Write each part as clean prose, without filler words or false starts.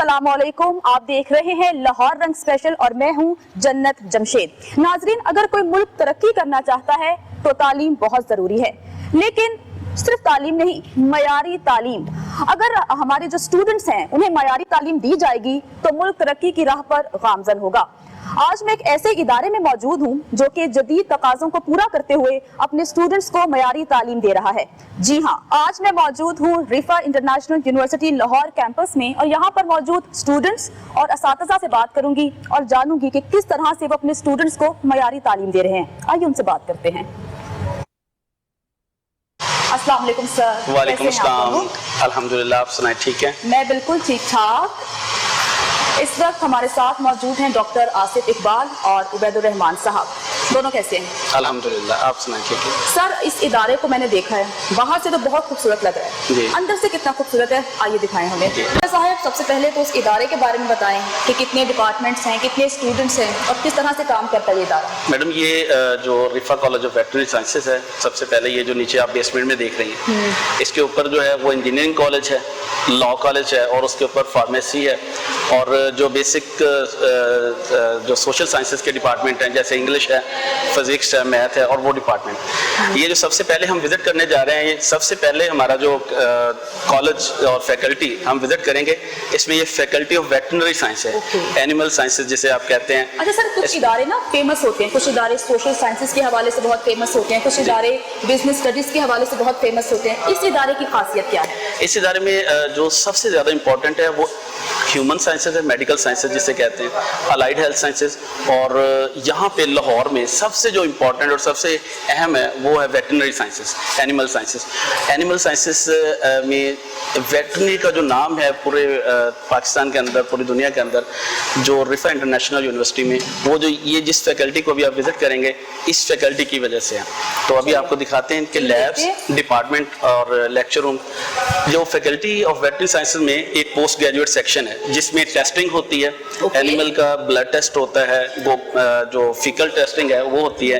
अस्सलामुअलैकुम, आप देख रहे हैं लाहौर रंग स्पेशल और मैं हूं जन्नत जमशेद। नाजरीन, अगर कोई मुल्क तरक्की करना चाहता है तो तालीम बहुत ज़रूरी है, लेकिन सिर्फ तालीम नहीं, मयारी तालीम। अगर हमारे जो स्टूडेंट्स हैं उन्हें मयारी तालीम दी जाएगी तो मुल्क तरक्की की राह पर गामजन होगा। आज मैं एक ऐसे इदारे में मौजूद हूँ जो कि जदीद तकाज़ों को पूरा करते हुए अपने स्टूडेंट्स को मयारी तालीम दे रहा है। जी हाँ, आज मैं मौजूद हूँ रिफा इंटरनेशनल यूनिवर्सिटी लाहौर कैंपस में और यहाँ पर मौजूद स्टूडेंट्स और असातिज़ा से बात करूँगी और जानूंगी कि किस तरह से वो अपने स्टूडेंट्स को मयारी तालीम दे रहे हैं। आइए उनसे बात करते हैं। अस्सलाम वालेकुम सर। वालेकुम सलाम। अल्हम्दुलिल्लाह, आप सुनाए ठीक है? मैं बिल्कुल ठीक ठाक। इस वक्त हमारे साथ मौजूद हैं डॉक्टर आसिफ इकबाल और उबैदुर रहमान साहब। दोनों कैसे हैं? अल्हम्दुलिल्लाह, आप सुनाए ठीक है? सर, इस इदारे को मैंने देखा है, बाहर से तो बहुत खूबसूरत लग रहा है, अंदर से कितना खूबसूरत है आइए दिखाएं हमें। साहब, सबसे पहले तो इस इदारे के बारे में बताएं कि कितने डिपार्टमेंट्स हैं, कितने स्टूडेंट्स हैं और किस तरह से काम करता है ये इदारा। मैडम, ये जो रिफा कॉलेज ऑफ वेटरनरी साइंसेज है, सबसे पहले ये जो नीचे आप बेसमेंट में देख रही हैं, इसके ऊपर जो है वो इंजीनियरिंग कॉलेज है, लॉ कॉलेज है और उसके ऊपर फार्मेसी है और जो बेसिक जो सोशल साइंसेज के डिपार्टमेंट हैं जैसे इंग्लिश है, फिजिक्स है, मैथ है और वो डिपार्टमेंट। ये जो सबसे पहले हम विजिट करने जा रहे हैं, ये सबसे पहले हमारा जो कॉलेज और फैकल्टी हम विजिट करेंगे, इसमें ये फैकल्टी ऑफ वेटरनरी साइंस है, एनिमल साइंसेज जिसे आप कहते हैं। अच्छा सर, कुछ इदारे ना फेमस होते हैं, कुछ इदारे सोशल साइंसेज के हवाले से बहुत फेमस होते हैं, कुछ इदारे बिजनेस स्टडीज के हवाले से बहुत फेमस होते हैं। इस इदारे की खासियत क्या है? इस इदारे में जो सबसे ज़्यादा इंपॉर्टेंट है वो ह्यूमन साइंसेज है, मेडिकल साइंसेज जिसे कहते हैं, अलाइड हेल्थ साइंसेज, और यहाँ पे लाहौर में सबसे जो इम्पोर्टेंट और सबसे अहम है वो है veterinary sciences, animal sciences. Animal sciences में वेटरनरी का जो नाम है पूरे पाकिस्तान के अंदर, पूरी दुनिया के अंदर, जो रिफा इंटरनेशनल यूनिवर्सिटी में वो जो ये जिस फैकल्टी को भी आप विजिट करेंगे इस फैकल्टी की वजह से है। तो अभी आपको दिखाते हैं इनके लैब्स, डिपार्टमेंट और लेक्चर रूम। जो फैकल्टी ऑफ वेटरनरी साइंसेज में एक पोस्ट ग्रेजुएट सेक्शन है जिसमें टेस्टिंग होती है, एनिमल का ब्लड टेस्ट होता है, वो जो फीकल टेस्टिंग है वो होती है,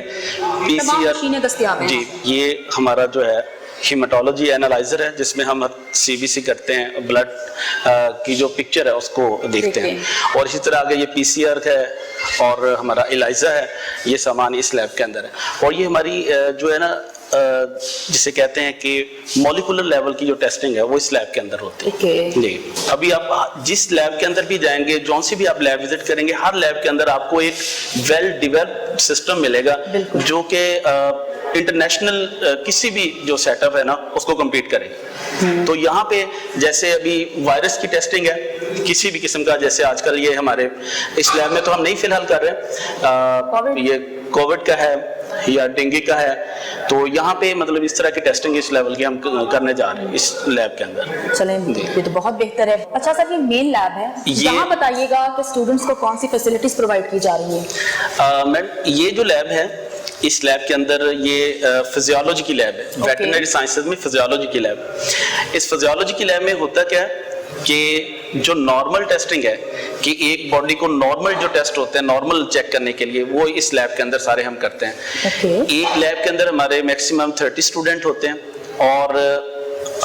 PCR। जी, ये हमारा जो है हीमेटोलॉजी एनालाइजर है जिसमें हम CBC करते हैं, ब्लड की जो पिक्चर है उसको देखते हैं। और इसी तरह आगे ये PCR है और हमारा एलाइजा है, ये सामान इस लैब के अंदर है। और ये हमारी जो है ना जिसे कहते हैं कि मॉलिक्यूलर लेवल की जो टेस्टिंग है वो इस लैब के अंदर होती है। जी, अभी आप जिस लैब के अंदर भी जाएंगे, जौन सी भी आप लैब विजिट करेंगे, हर लैब के अंदर आपको एक वेल डिवेल्प्ड सिस्टम मिलेगा जो कि इंटरनेशनल किसी भी जो सेटअप है ना उसको कम्पीट करेगा। तो यहाँ पे जैसे अभी वायरस की टेस्टिंग है किसी भी किस्म का, जैसे आजकल ये हमारे इस लैब में तो हम नहीं फिलहाल कर रहे, ये कोविड का है या डेंगू का है, तो यहाँ पे मतलब इस तरह की टेस्टिंग इस लेवल की हम करने जा रहे हैं इस लैब के अंदर। चलें, ये तो बहुत बेहतर है। अच्छा सर, ये मेन लैब है, यहाँ बताइएगा कि स्टूडेंट्स को कौन सी फैसिलिटीज प्रोवाइड की जा रही है? मैडम, ये जो लैब है इस लैब के अंदर ये फिजियोलॉजी की लैब है, वेटरनरी साइंसेज में फिजियोलॉजी की लैब। इस फिजियोलॉजी की लैब में होता क्या है कि जो नॉर्मल टेस्टिंग है कि एक बॉडी को नॉर्मल जो टेस्ट होते हैं नॉर्मल चेक करने के लिए, वो इस लैब के अंदर सारे हम करते हैं। एक लैब के अंदर हमारे मैक्सिमम 30 स्टूडेंट होते हैं और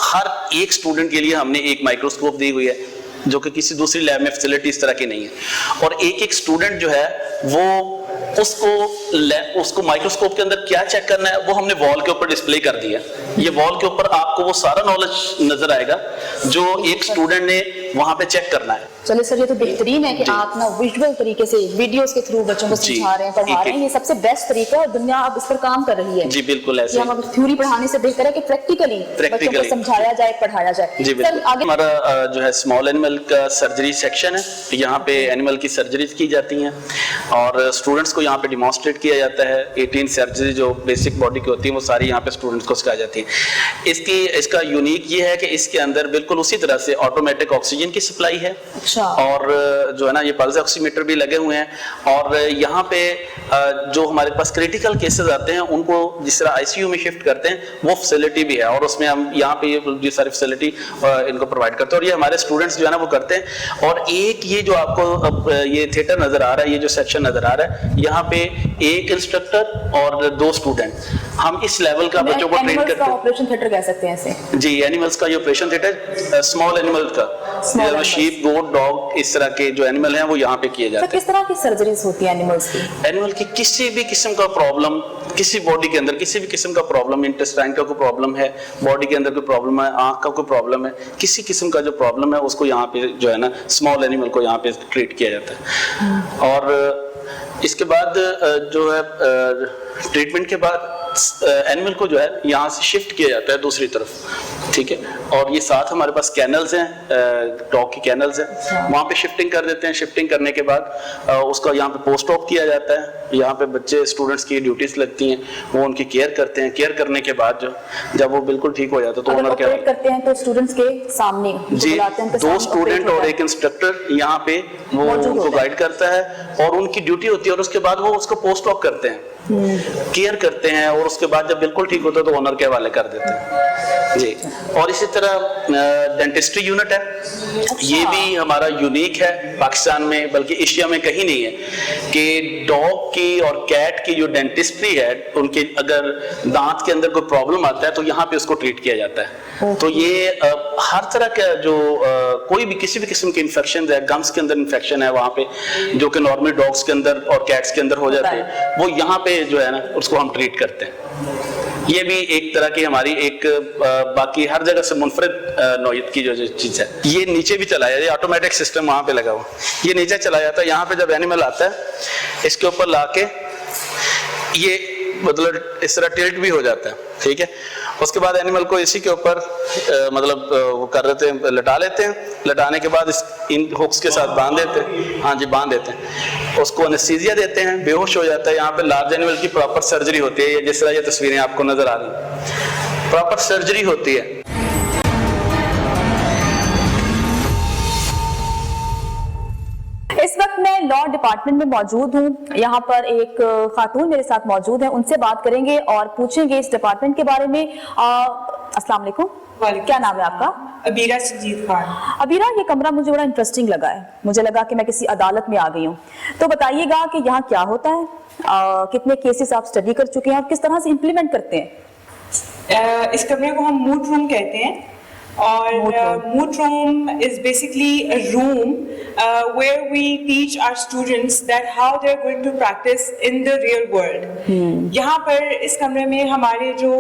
हर एक स्टूडेंट के लिए हमने एक माइक्रोस्कोप दी हुई है जो कि किसी दूसरी लैब में फैसिलिटी इस तरह की नहीं है। और एक एक स्टूडेंट जो है वो उसको माइक्रोस्कोप के अंदर क्या चेक करना है वो हमने वॉल के ऊपर डिस्प्ले कर दिया। ये वॉल के ऊपर आपको वो सारा नॉलेज नजर आएगा जो एक स्टूडेंट ने वहां पे चेक करना है। चलिए सर, ये तो बेहतरीन है कि आप ना विजुअल तरीके से वीडियोस के थ्रू बच्चों को समझा रहे हैं, पढ़ा रहे हैं। ये सबसे बेस्ट तरीका है और दुनिया अब इस पर काम कर रही है। जी बिल्कुल ऐसे। हम थ्योरी पढ़ाने से बेहतर है कि प्रैक्टिकली बच्चों को समझाया जाए, पढ़ाया जाए। जी बिल्कुल। हमारा जो है स्मॉल एनिमल का सर्जरी सेक्शन है, यहाँ पे एनिमल की सर्जरीज की जाती हैं और स्टूडेंट्स को यहाँ पे डिमॉन्स्ट्रेट किया जाता है। 18 सर्जरी जो बेसिक बॉडी की होती है वो सारी यहाँ पे स्टूडेंट्स को सिखाई जाती है। इसका यूनिक ये है कि इसके अंदर बिल्कुल उसी तरह से ऑटोमेटिक ऑक्सीजन की सप्लाई है। अच्छा। और जो है ना ये पल्स ऑक्सीमीटर भी लगे हुए हैं और यहाँ पे जो हमारे पास क्रिटिकल केसेस आते हैं उनको जिस तरह ICU में शिफ्ट करते हैं वो फैसिलिटी भी है और उसमें हम यहाँ पे ये सारी फैसिलिटी इनको प्रोवाइड करते हैं और ये हमारे स्टूडेंट्स जो है ना वो करते हैं। और एक ये जो आपको ये थिएटर नजर आ रहा है, ये जो सेक्शन नजर आ रहा है, यहाँ पे एक इंस्ट्रक्टर और 2 स्टूडेंट, हम इस लेवल का बच्चों को ट्रेन करते हैं। ऑपरेशन थिएटर कह सकते हैं इसे। जी, एनिमल्स का ये ऑपरेशन थिएटर, स्मॉल एनिमल का, शीप, गोट, डॉग, इस तरह के जो एनिमल हैं वो यहाँ पे किए जाते हैं। किस तरह की सर्जरीज होती है एनिमल्स की? एनिमल की किसी भी किस्म का प्रॉब्लम, किसी बॉडी के अंदर किसी भी किस्म का प्रॉब्लम, इंटेस्टाइन का कोई प्रॉब्लम है, बॉडी के अंदर कोई प्रॉब्लम है, आंख का कोई प्रॉब्लम है, किसी किस्म का जो प्रॉब्लम है उसको यहाँ पे जो है ना स्मॉल एनिमल को यहाँ पे ट्रीट किया जाता है। और इसके बाद जो है ट्रीटमेंट के बाद एनिमल को जो है यहाँ से शिफ्ट किया जाता है दूसरी तरफ, ठीक है। और ये साथ हमारे पास कैनल्स हैं, डॉग की कैनल्स हैं, वहाँ पे शिफ्टिंग कर देते हैं। शिफ्टिंग करने के बाद उसका यहाँ पे पोस्ट ऑप किया जाता है। यहाँ पे बच्चे स्टूडेंट्स की ड्यूटीज लगती हैं, वो उनकी केयर करते हैं। केयर करने के बाद जब वो बिल्कुल ठीक हो जाता है तो ओनर क्या करते हैं तो स्टूडेंट्स के सामने जी 2 स्टूडेंट और 1 इंस्ट्रक्टर यहाँ पे वो उनको गाइड करता है और उनकी ड्यूटी होती है। और उसके बाद वो उसको पोस्ट ऑफ करते हैं, केयर करते हैं और उसके बाद जब बिल्कुल ठीक होता है तो ओनर के हवाले कर देते हैं जी। और इसी तरह डेंटिस्ट्री यूनिट है, ये भी हमारा यूनिक है पाकिस्तान में, बल्कि एशिया में कहीं नहीं है कि डॉग की और कैट की जो डेंटिस्ट्री है उनके अगर दांत के अंदर कोई प्रॉब्लम आता है तो यहाँ पे उसको ट्रीट किया जाता है। तो ये हर तरह का जो कोई भी किसी भी किस्म के इन्फेक्शन है, गम्स के अंदर इन्फेक्शन है वहाँ पे जो कि नॉर्मल डॉग्स के अंदर और कैट्स के अंदर हो जाते हैं, वो यहाँ पे जो है ना उसको हम ट्रीट करते हैं। ये भी एक तरह की हमारी एक बाकी हर जगह से मुनफरिद नौयत की जो चीज़ है। ये नीचे भी चलाया, ये ऑटोमेटिक सिस्टम वहाँ पे लगा हुआ, ये नीचे चला जाता है। यहाँ पे जब एनिमल आता है इसके ऊपर लाके ये मतलब इस तरह टिल्ट भी हो जाता है, ठीक है। उसके बाद एनिमल को इसी के ऊपर मतलब वो कर देते हैं, लटा लेते हैं। लटाने के बाद इन हुक्स के साथ बांध देते हैं, हाँ जी बांध देते हैं। उसको एनेस्थीसिया देते हैं, बेहोश हो जाता है। यहाँ पे लार्ज एनिमल की प्रॉपर सर्जरी होती है, जिस तरह ये तस्वीरें आपको नजर आ रही हैं, प्रॉपर सर्जरी होती है। इस वक्त मैं लॉ डिपार्टमेंट में मौजूद हूँ। यहाँ पर एक खातून मेरे साथ मौजूद है, उनसे बात करेंगे और पूछेंगे इस डिपार्टमेंट के बारे में। अस्सलाम वालेकुम, क्या नाम है आपका? अबीरा सजीद खान। अबीरा, ये कमरा मुझे बड़ा इंटरेस्टिंग लगा है, मुझे लगा कि मैं किसी अदालत में आ गई हूँ। तो बताइएगा कि यहाँ क्या होता है, कितने केसेस आप स्टडी कर चुके हैं और किस तरह से इम्प्लीमेंट करते हैं? इस कमरे को हम मूड रूम कहते हैं और mood room is basically a room where we teach our students that how they're going to practice in the real world. यहाँ पर इस कमरे में हमारे जो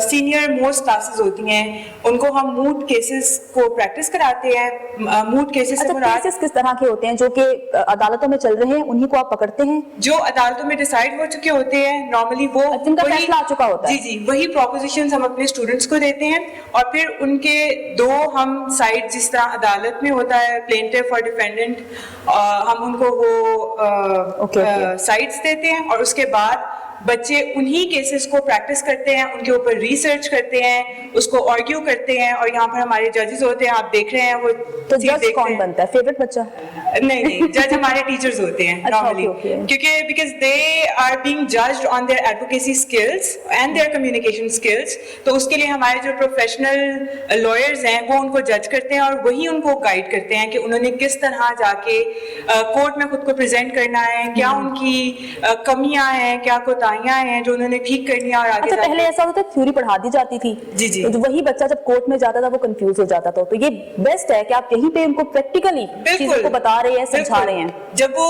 सीनियर मोस्ट क्लासेस होती हैं उनको हम मूड केसेस को प्रैक्टिस कराते हैं। मूड केसेस से मुराद केसेस किस तरह के होते हैं जो कि अदालतों में चल रहे हैं, उन्हीं को आप पकड़ते हैं? जो अदालतों में डिसाइड हो चुके होते हैं नॉर्मली, वो जिनका फैसला आ चुका होता है, जी वही प्रोपोजिशंस हम अपने स्टूडेंट्स को देते हैं और फिर उनके दो हम साइड, जिस तरह अदालत में होता है प्लेंटिफ और डिफेंडेंट, हम उनको वो साइड्स देते हैं और उसके बाद बच्चे उन्हीं केसेस को प्रैक्टिस करते हैं, उनके ऊपर रिसर्च करते हैं, उसको आर्ग्यू करते हैं और यहाँ पर हमारे जजेस होते हैं, आप देख रहे हैं वो। तो जज कौन बनता है? फेवरेट बच्चा? नहीं, जज हमारे टीचर्स होते हैं नॉर्मली, क्योंकि because they are being judged on their advocacy skills and their communication skills. तो उसके लिए हमारे जो प्रोफेशनल लॉयर्स हैं वो उनको जज करते हैं और वही उनको गाइड करते हैं कि उन्होंने किस तरह जाके कोर्ट में खुद को प्रेजेंट करना है, क्या उनकी कमियां हैं, क्या कोताहियां हैं जो उन्होंने ठीक करनी है। और आगे पहले ऐसा होता था थ्योरी पढ़ा दी जाती थी, जी तो वही बच्चा जब कोर्ट में जाता था वो कंफ्यूज हो जाता था। तो ये बेस्ट है कि आप यहीं पे उनको प्रैक्टिकली चीजों को बता रहे हैं, समझा रहे हैं। जब वो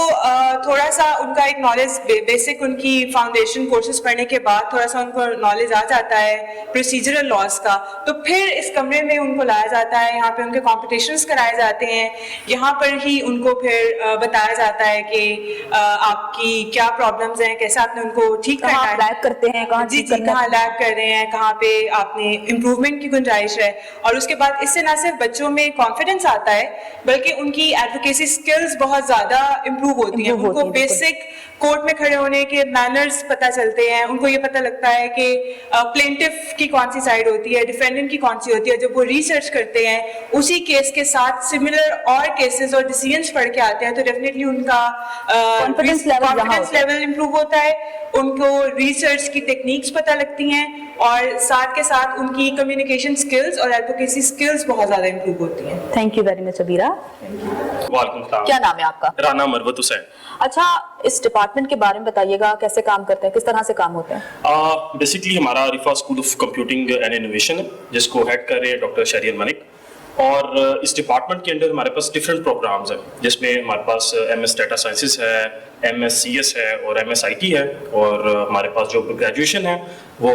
थोड़ा सा उनका एक नॉलेज बेसिक उनकी फाउंडेशन कोर्सेज पढ़ने के बाद थोड़ा सा उनको नॉलेज आ जाता है प्रोसीजरल लॉज का, तो फिर इस कमरे में उनको लाया जाता है, यहाँ पे उनके कॉम्पिटिशन्स कराए जाते हैं, यहाँ पर ही उनको फिर बताया जाता है कि आपकी क्या प्रॉब्लम्स हैं, कैसे आपने उनको ठीक करना है, लैग करते हैं, कहाँ कहाँ लैग कर रहे हैं, कहाँ पे आपने इम्प्रूवमेंट की गुंजाइश है। और उसके बाद इससे ना सिर्फ बच्चों में कॉन्फिडेंस आता है बल्कि उनकी एडवोकेसी स्किल्स बहुत ज्यादा इम्प्रूव होती हैं। उनको बेसिक कोर्ट में खड़े होने के मैनर्स पता चलते हैं, उनको ये पता लगता है कि प्लेंटिफ की कौन सी साइड होती है, डिफेंडेंट की कौन सी होती है। जब वो रिसर्च करते हैं उसी केस के साथ सिमिलर और केसेस और डिसीजंस पढ़ के आते हैं तो डेफिनेटली उनका कॉन्फिडेंस लेवल इम्प्रूव होता है, उनको रिसर्च की टेक्निक्स पता लगती हैं और साथ के साथ उनकी कम्युनिकेशन स्किल्स और एडवोकेसी स्किल्स बहुत ज्यादा इम्प्रूव होती हैं। Thank you very much Abira. वालेकुम सलाम। क्या नाम है आपका? राना मरवत हुसैन। अच्छा, इस डिपार्टमेंट के बारे में बताइएगा, कैसे काम करते हैं, किस तरह से काम होते हैं? बेसिकली हमारा Riphah school of computing and innovation जिसको हेड कर रहे हैं डॉक्टर शरीयन मलिक, اور اس ڈپارٹمنٹ کے انڈر ہمارے پاس ڈفرینٹ پروگرامز ہیں جس میں ہمارے پاس ایم ایس ڈیٹا سائنسز ہے, ایم ایس سی ایس ہے اور ایم ایس آئی ٹی ہے, اور ہمارے پاس جو گریجویشن ہے وہ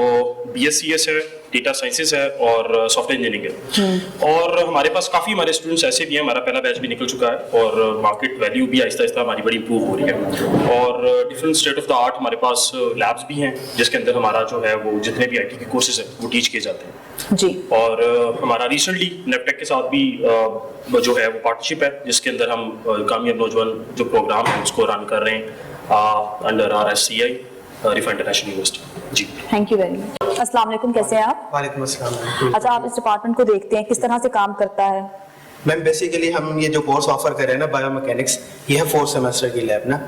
بی ایس سی ایس ہے, ڈیٹا سائنسز ہے اور سافٹ ویئر انجینئرنگ ہے. اور ہمارے پاس کافی ہمارے اسٹوڈنٹس ایسے بھی ہیں, ہمارا پہلا بیچ بھی نکل چکا ہے اور مارکیٹ ویلیو بھی آہستہ آہستہ ہماری بڑی امپروو ہو رہی ہے. اور different state of the art ہمارے پاس لیبس بھی ہیں جس کے اندر ہمارا جو ہے وہ جتنے بھی آئی ٹی کے کورسز ہیں وہ ٹیچ کیے جاتے ہیں جی. اور ہمارا ریسنٹلی نیپٹیک کے ساتھ بھی جو ہے وہ پارٹنرشپ ہے جس کے اندر ہم کامیاب نوجوان جو پروگرام ہے اس کو رن کر رہے ہیں under R S C I Riphah international university. جی تھینک یو ویری مچ. السلام علیکم, کیسے ہیں آپ؟ وعلیکم السلام. اچھا, آپ اس ڈپارٹمنٹ کو دیکھتے ہیں, کس طرح سے کام کرتا ہے؟ میم بیسیکلی ہم یہ جو کورس آفر کر رہے ہیں نا بایو میکینکس, یہ ہے 4 سیمسٹر کی لیب نا.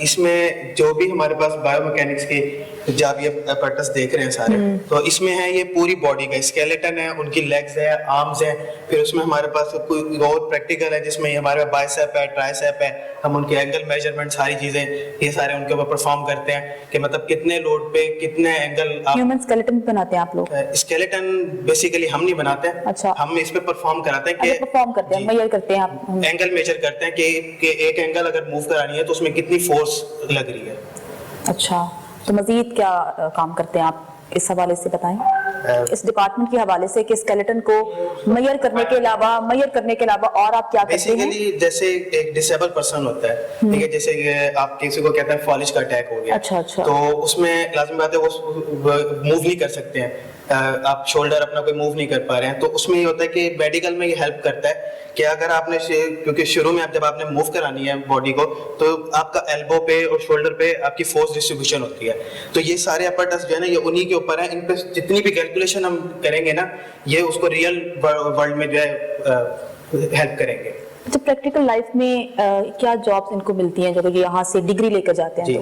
اس میں جو بھی ہمارے پاس بایو میکینکس کی جب یہ اپرٹس دیکھ رہے ہیں سارے, تو اس میں ہے یہ پوری باڈی کا اسکیلیٹن ہے, ان کی لیگز ہے, آرمز ہیں, پھر اس میں ہمارے پاس کوئی اور پریکٹیکل ہے جس میں ہمارے بائسیپ ہے, ٹرائسیپ ہے, ہم ان کے اینگل میجرمنٹ ساری چیزیں یہ سارے ان کے اوپر پرفارم کرتے ہیں کہ مطلب کتنے لوڈ پہ کتنے اینگل. ہیومن اسکیلیٹن بناتے ہیں آپ لوگ؟ اسکیلیٹن بیسیکلی ہم نہیں بناتے ہیں, اچھا, ہم اس پہ پرفارم کراتے ہیں کہ پرفارم کرتے ہیں, میجر کرتے ہیں آپ, اینگل میجر کرتے ہیں کہ ایک اینگل اگر موو کرانی ہے تو اس میں کتنی فورس لگ رہی ہے. اچھا, تو مزید کیا کام کرتے ہیں آپ اس حوالے سے بتائیں, اس ڈپارٹمنٹ کے حوالے سے کہ اسکیلیٹن کو میئر کرنے کے علاوہ اور آپ کیا کرتے ہیں؟ بیسیکلی جیسے ایک ڈسیبل پرسن ہوتا ہے, ٹھیک ہے, جیسے کہ آپ کسی کو کہتے ہیں فالج کا اٹیک ہو گیا, اچھا, تو اس میں لازمی بات ہے وہ موو نہیں کر سکتے ہیں, آپ شولڈر اپنا کوئی موو نہیں کر پا رہے ہیں, تو اس میں یہ ہوتا ہے کہ میڈیکل میں یہ ہیلپ کرتا ہے کہ اگر آپ نے کیونکہ شروع میں جب آپ نے موو کرانی ہے باڈی کو تو آپ کا ایلبو پہ اور شولڈر پہ آپ کی فورس ڈسٹریبیوشن ہوتی ہے, تو یہ سارے اپرٹس جو ہے نا یہ انہی کے اوپر ہیں, ان پہ جتنی بھی کیلکولیشن ہم کریں گے نا یہ اس کو ریئل ورلڈ میں جو ہے ہیلپ کریں گے. تو پریکٹیکل لائف میں کیا جابس ان کو ملتی ہیں جب یہ یہاں سے ڈگری لے کر جاتے ہیں؟ جی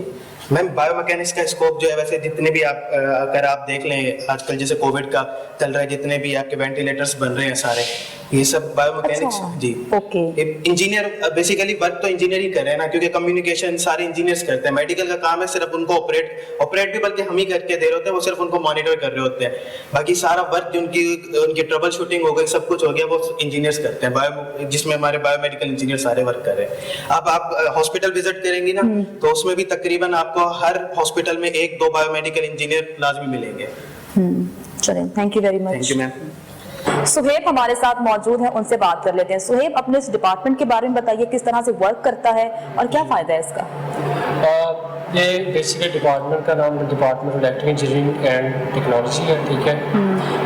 میم, بایو میکینکس کا اسکوپ جو ہے ویسے جتنے بھی آپ اگر آپ دیکھ لیں آج کل جیسے کووڈ کا چل رہا ہے, جتنے بھی آپ کے وینٹیلیٹرز بن رہے ہیں سارے یہ سب بایو میکینکس. جی اوکے, انجینئر بیسیکلی ورک تو انجینئرنگ کر رہے ہیں نا, کیونکہ کمیونیکیشن سارے انجینئرز کرتے ہیں, میڈیکل کا کام ہے صرف ان کو آپریٹ بھی بلکہ ہم ہی کر کے دے رہے ہوتے ہیں, وہ صرف ان کو مانیٹر کر رہے ہوتے ہیں, باقی سارا ورک جو ان کی ٹربل شوٹنگ ہو گئی سب کچھ ہو گیا وہ انجینئرز کرتے ہیں, جس میں ہمارے بایو میڈیکل انجینئر سارے ورک کر رہے ہیں. اب آپ ہاسپٹل وزٹ کریں گی نا تو اس میں بھی تقریباً آپ کو ہر ہاسپٹل میں 1-2 بایو میڈیکل انجینئر لازمی ملیں گے. چلیں, thank you very much. Thank you ma'am. Suhaib ہمارے ساتھ موجود ہیں, ان سے بات کر لیتے ہیں. سہیب, اپنے اس ڈپارٹمنٹ کے بارے میں بتائیے, کس طرح سے ورک کرتا ہے اور کیا فائدہ ہے اس کا؟ یہ بیسیکلی ڈپارٹمنٹ کا نام department electric engineering and technology ہے, ٹھیک ہے.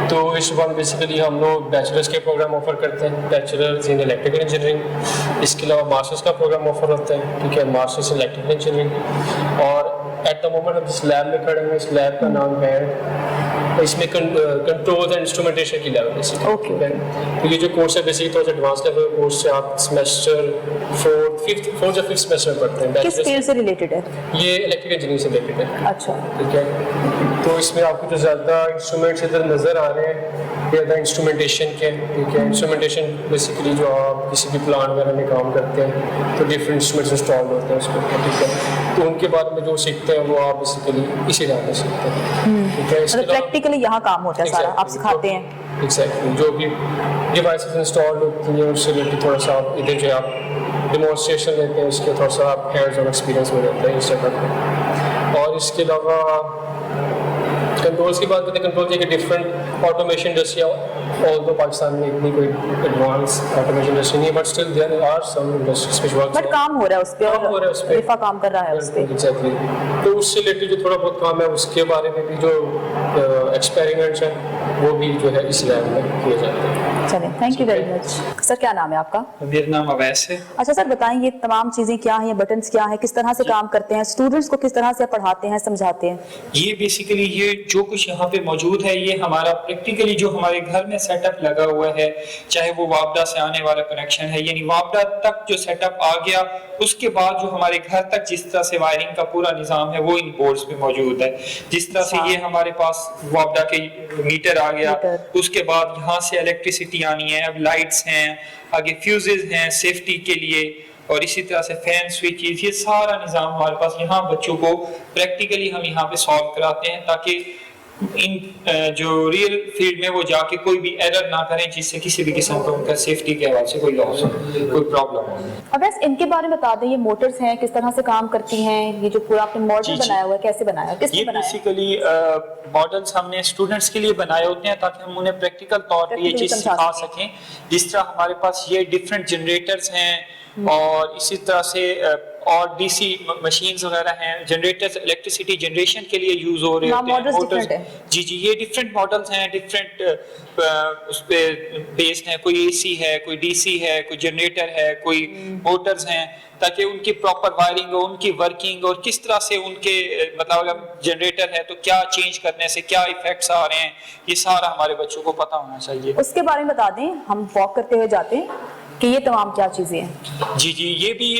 تو اس وقت بیسیکلی ہم لوگ بیچلرس کے پروگرام آفر کرتے ہیں, بیچلرز ان الیکٹریکل انجینئرنگ, اس کے علاوہ ماسٹرس کا پروگرام آفر ہوتا ہے, ٹھیک ہے, ماسٹرس ان الیکٹریکل انجینئرنگ. اور ایٹ دا مومنٹ ہم جس لیب میں کھڑے ہیں اس لیب کا نام ہے, اس میں کنٹرول اینڈ انسٹرومنٹیشن کی لیب ہے. تو یہ جو کورس ہے بیسیکلی تھوڑا سا ایڈوانس لیول کا کورس ہے, آپ سیمسٹر 4th یا 5th سیمسٹر میں پڑھتے ہیں. کس فیلڈ سے ریلیٹڈ ہے یہ الیکٹرک انجینئرنگ سے ریلیٹڈ ہے. اچھا, ٹھیک ہے. تو اس میں آپ کو جو زیادہ انسٹرومنٹس ادھر نظر آ رہے ہیں زیادہ انسٹرومنٹیشن کے, ٹھیک ہے. انسٹرومنٹیشن بیسیکلی جو آپ کسی بھی پلانٹ وغیرہ میں کام کرتے ہیں تو ڈفرینٹ انسٹرومنٹس انسٹال ہوتے ہیں اس کو, ٹھیک ہے. تو ان کے بارے میں جو سیکھتے ہیں وہ آپ بیسیکلی اسی جگہ پہ سیکھتے ہیں, ٹھیک ہے. پریکٹیکلی یہاں کام ہوتا ہے سارا, آپ سکھاتے ہیں. ایگزیکٹلی جو بھی ڈیوائسز انسٹال ہوتی ہیں اس سے ریلیٹڈ تھوڑا سا آپ ادھر جو آپ ڈیمونسٹریشن لیتے ہیں اس کے تھوڑا سا آپ ہینڈز آن ایکسپیرینس ہو جاتا ہے اس جگہ پہ. اور اس کے علاوہ کنٹرولس کی بات کرتے ہیں, کنٹرول یہ کہ ڈفرینٹ آٹومیشن انڈسٹری, اور تو پاکستان میں اتنی کوئی ایڈوانس آٹومیشن انڈسٹری نہیں ہے, but still there are some industries which work, but کام ہو رہا ہے اس پہ, اور رفا کام کر رہا ہے اس پہ. ایگزیکٹلی. تو اس سے ریلیٹڈ جو تھوڑا بہت کام ہے اس کے بارے میں بھی جو ایکسپیریمنٹس ہیں وہ بھی جو ہے اس لیب میں کیے جاتے ہیں. چلیں, تھینک یو ویری مچ. سر, کیا نام ہے آپ کا؟ میرا نام اویس ہے. اچھا سر, بتائیں یہ تمام چیزیں کیا ہیں, یہ بٹنس کیا ہیں, کس طرح سے کام کرتے ہیں, اسٹوڈنٹس کو کس طرح سے پڑھاتے ہیں, سمجھاتے ہیں؟ یہ بیسیکلی یہ جو کچھ یہاں پہ موجود ہے یہ ہمارا پریکٹیکلی جو ہمارے گھر میں سیٹ اپ لگا ہوا ہے, چاہے وہ وابڈا سے آنے والا کنیکشن ہے, یعنی وابڈا تک جو سیٹ اپ آ گیا اس کے بعد جو ہمارے گھر تک جس طرح سے وائرنگ کا پورا نظام ہے وہ ان بورڈز پہ موجود ہے. جس طرح سے یہ ہمارے پاس وابڈا کے میٹر آ گیا, اس کے بعد یہاں سے الیکٹریسٹی آنی ہے, اب لائٹس ہیں, آگے فیوزز ہیں سیفٹی کے لیے, اور اسی طرح سے فین سوئچز, یہ سارا نظام ہمارے پاس یہاں بچوں کو پریکٹیکلی ہم یہاں پہ سالو کراتے ہیں تاکہ ان جو ریئل فیلڈ میں وہ جا کے کوئی بھی ایرر نہ کریں جس سے کسی بھی قسم کا ان کا سیفٹی کے حوالے سے کوئی لاس ہو, کوئی پرابلم ہو. اب بس ان کے بارے میں بتا دیں, یہ موٹرز ہیں کس طرح سے کام کرتی ہیں, یہ جو پورا آپ نے ماڈل بنایا ہوا ہے کیسے بنایا, کس نے بنایا؟ یہ بیسیکلی ماڈلز ہم نے اسٹوڈنٹس کے لیے بنائے ہوتے ہیں تاکہ ہم انہیں پریکٹیکل طور پہ یہ چیز سکھا سکیں. جس طرح ہمارے پاس یہ ڈفرینٹ جنریٹرز ہیں اور اسی طرح سے اور ڈی سی مشینز وغیرہ ہیں, جنریٹرز الیکٹریسٹی جنریشن کے لیے یوز ہو رہے ہوتے ہیں موٹرز. جی یہ ڈفرینٹ ماڈلز ہیں, ڈفرینٹ اس پہ بیسڈ ہیں, کوئی اے سی ہے, کوئی ڈی سی ہے, کوئی جنریٹر ہے, کوئی موٹرز ہیں, تاکہ ان کی پراپر وائرنگ ہو, ان کی ورکنگ اور کس طرح سے ان کے مطلب اگر جنریٹر ہے تو کیا چینج کرنے سے کیا ایفیکٹس آ رہے ہیں, یہ سارا ہمارے بچوں کو پتہ ہونا چاہیے. اس کے بارے میں بتا دیں, ہم واک کرتے ہوئے جاتے ہیں کہ یہ تمام کیا چیزیں ہیں. جی یہ بھی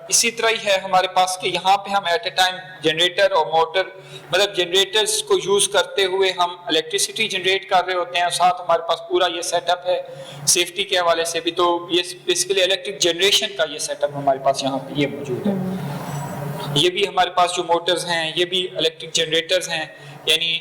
اسی طرح ہی ہے ہمارے پاس کہ یہاں پہ ہم ایٹ اے ٹائم جنریٹر اور موٹر مطلب جنریٹرز کو یوز کرتے ہوئے ہم الیکٹریسٹی جنریٹ کر رہے ہوتے ہیں, اور ساتھ ہمارے پاس پورا یہ سیٹ اپ ہے سیفٹی کے حوالے سے بھی. تو یہ بیسیکلی الیکٹرک جنریشن کا یہ سیٹ اپ ہمارے پاس یہاں پہ یہ موجود ہے. یہ بھی ہمارے پاس جو موٹرز ہیں یہ بھی الیکٹرک جنریٹرز ہیں, یعنی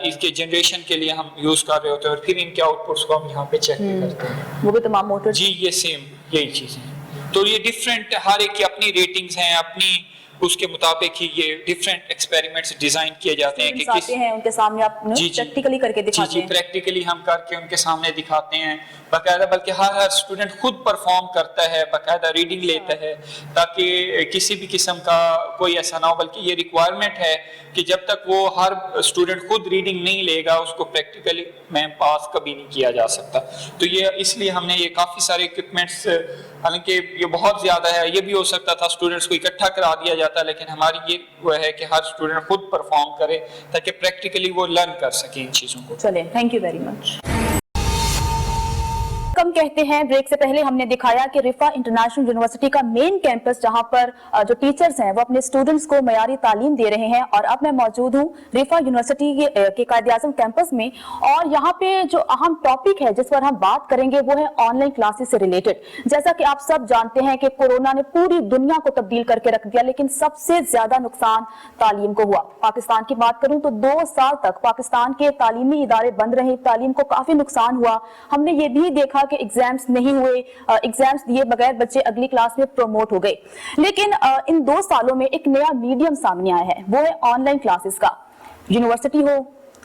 اس کے جنریشن کے لیے ہم یوز کر رہے ہوتے ہیں, اور پھر ان کے آؤٹ پٹس کو ہم یہاں پہ چیک کرتے ہیں. وہ بھی تمام موٹر جی یہ سیم یہی چیزیں ہیں. تو یہ ڈفرینٹ ہر ایک کی اپنی ریٹنگز ہیں, اپنی اس کے مطابق ہی یہ ڈفرینٹ ایکسپیریمنٹس ڈیزائن کیے جاتے ہیں کہ کس ہیں ان کے سامنے آپ پریکٹیکلی کر کے دکھاتے ہیں. پریکٹیکلی ہم کر کے ان کے سامنے دکھاتے ہیں باقاعدہ, بلکہ ہر اسٹوڈنٹ خود پرفارم کرتا ہے, باقاعدہ ریڈنگ لیتا ہے, تاکہ کسی بھی قسم کا کوئی ایسا نہ ہو. بلکہ یہ ریکوائرمنٹ ہے کہ جب تک وہ ہر اسٹوڈنٹ خود ریڈنگ نہیں لے گا اس کو پریکٹیکلی میں پاس کبھی نہیں کیا جا سکتا. تو یہ اس لیے ہم نے یہ کافی سارے اکوپمنٹس, حالانکہ یہ بہت زیادہ ہے, یہ بھی ہو سکتا تھا اسٹوڈنٹس کو اکٹھا کرا دیا جاتا, لیکن ہماری یہ وہ ہے کہ ہر اسٹوڈنٹ خود پرفارم کرے تاکہ پریکٹیکلی وہ لرن کر سکے ان چیزوں کو. چلیں, تھینک یو ویری مچ. کم کہتے ہیں بریک سے پہلے ہم نے دکھایا کہ رفا انٹرنیشنل یونیورسٹی کا مین کیمپس جہاں پر جو ٹیچرز ہیں وہ اپنے اسٹوڈنٹس کو معیاری تعلیم دے رہے ہیں, اور اب میں موجود ہوں رفا یونیورسٹی کے قائد اعظم کیمپس میں, اور یہاں پہ جو اہم ٹاپک ہے جس پر ہم بات کریں گے وہ ہے آن لائن کلاسز سے ریلیٹڈ. جیسا کہ آپ سب جانتے ہیں کہ کورونا نے پوری دنیا کو تبدیل کر کے رکھ دیا, لیکن سب سے زیادہ نقصان تعلیم کو ہوا. پاکستان کی بات کروں تو 2 سال تک پاکستان کے تعلیمی ادارے بند رہے, تعلیم کو کافی نقصان ہوا. ہم نے یہ بھی دیکھا کہ ایگزامز نہیں ہوئے, ایگزامز دیے بغیر بچے اگلی کلاس میں پروموٹ ہو گئے. لیکن ان 2 سالوں میں ایک نیا میڈیم سامنے آیا ہے, وہ ہے آن لائن کلاسز کا. یونیورسٹی ہو,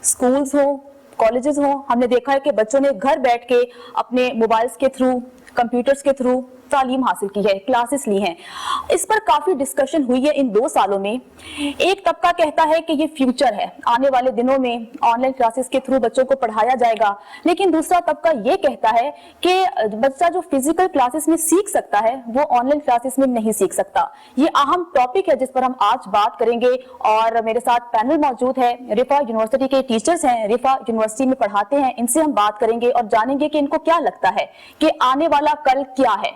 سکولز ہو, کالجز ہو, ہم نے دیکھا ہے کہ بچوں نے گھر بیٹھ کے اپنے موبائلز کے تھرو, کمپیوٹرز کے تھرو تعلیم حاصل کی ہے, کلاسز لی ہیں. اس پر کافی ڈسکشن ہوئی ہے ان 2 سالوں میں. ایک طبقہ کہتا ہے کہ یہ فیوچر ہے, آنے والے دنوں میں آن لائن کلاسز کے تھرو بچوں کو پڑھایا جائے گا. لیکن دوسرا طبقہ یہ کہتا ہے کہ بچہ جو فزیکل کلاسز میں سیکھ سکتا ہے وہ آن لائن کلاسز میں نہیں سیکھ سکتا. یہ اہم ٹاپک ہے جس پر ہم آج بات کریں گے, اور میرے ساتھ پینل موجود ہے, رفا یونیورسٹی کے ٹیچرز ہیں, رفا یونیورسٹی میں پڑھاتے ہیں. ان سے ہم بات کریں گے اور جانیں گے کہ ان کو کیا لگتا ہے کہ آنے والا کل کیا ہے,